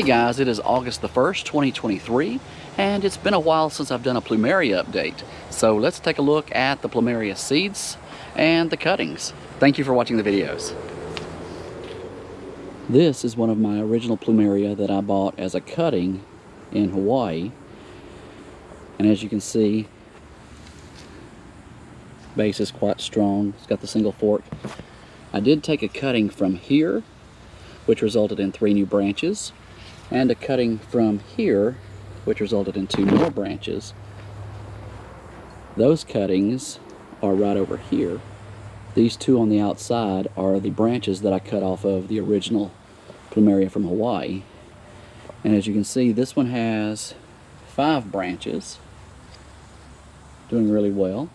guys, it is August the 1st, 2023, and it's been a while since I've done a Plumeria update. So let's take a look at the Plumeria seeds and the cuttings. Thank you for watching the videos. This is one of my original Plumeria that I bought as a cutting in Hawaii. And as you can see, base is quite strong. It's got the single fork. I did take a cutting from here, which resulted in 3 new branches, and a cutting from here, which resulted in 2 more branches. Those cuttings are right over here. These 2 on the outside are the branches that I cut off of the original Plumeria from Hawaii. And as you can see, this one has 5 branches, doing really well.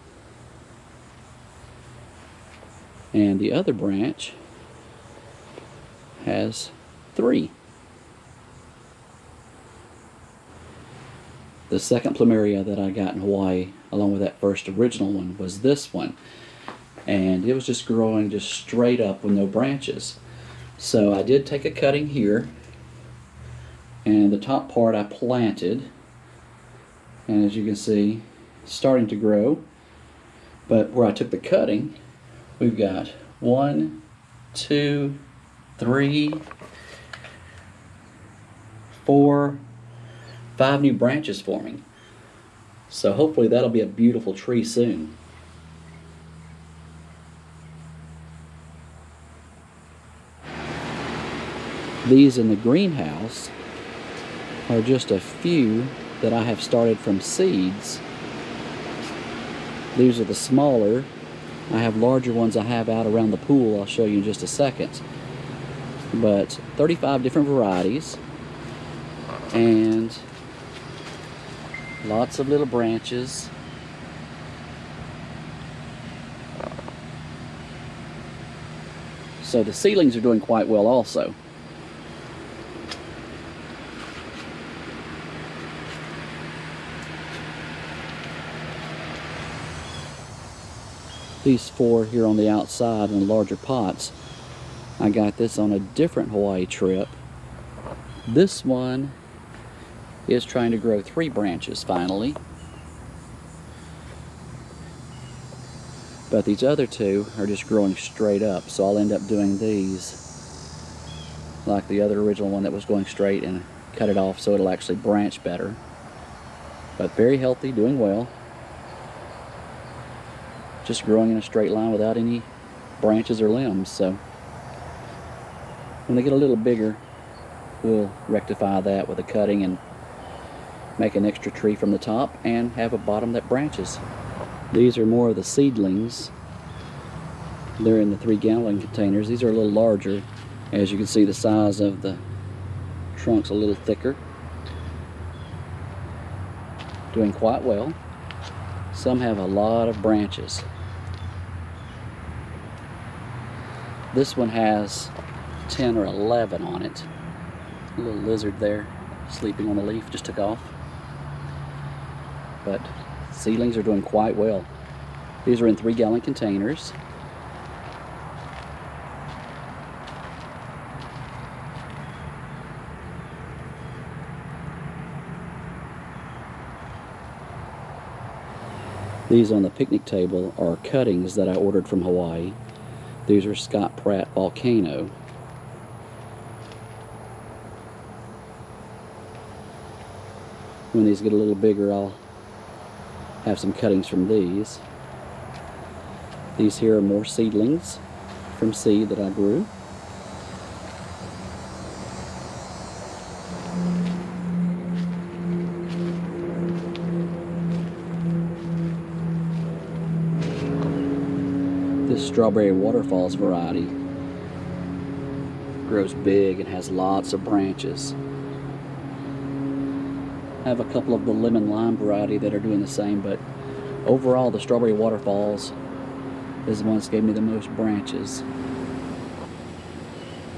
And the other branch has 3. The second Plumeria that I got in Hawaii, along with that first original one, was this one. And it was just growing just straight up with no branches. So I did take a cutting here, and the top part I planted, and as you can see, it's starting to grow. But where I took the cutting, we've got 1, 2, 3, 4, 5 new branches forming. So hopefully that'll be a beautiful tree soon. These in the greenhouse are just a few that I have started from seeds. These are the smaller. I have larger ones I have out around the pool. I'll show you in just a second. But 35 different varieties and lots of little branches. So the seedlings are doing quite well also. These 4 here on the outside in larger pots, I got this on a different Hawaii trip. This one is trying to grow 3 branches finally. But these other 2 are just growing straight up, so I'll end up doing these like the other original one that was going straight and cut it off so it'll actually branch better. But very healthy, doing well. Just growing in a straight line without any branches or limbs. So when they get a little bigger, we'll rectify that with a cutting and make an extra tree from the top and have a bottom that branches. These are more of the seedlings. They're in the 3-gallon containers. These are a little larger. As you can see, the size of the trunk's a little thicker. Doing quite well. Some have a lot of branches. This one has 10 or 11 on it. A little lizard there sleeping on the leaf just took off. But seedlings are doing quite well. These are in 3-gallon containers. These on the picnic table are cuttings that I ordered from Hawaii. These are Scott Pratt Volcano. When these get a little bigger, I'll have some cuttings from these. These here are more seedlings from seed that I grew. This Strawberry Waterfalls variety grows big and has lots of branches. I have a couple of the Lemon Lime variety that are doing the same, but overall the Strawberry Waterfalls is the one that's gave me the most branches.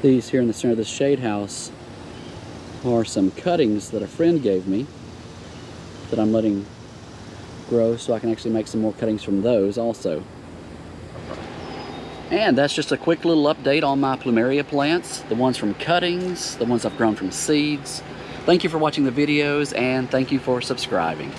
These here in the center of the shade house are some cuttings that a friend gave me that I'm letting grow so I can actually make some more cuttings from those also. And that's just a quick little update on my Plumeria plants, the ones from cuttings, the ones I've grown from seeds. Thank you for watching the videos, and thank you for subscribing.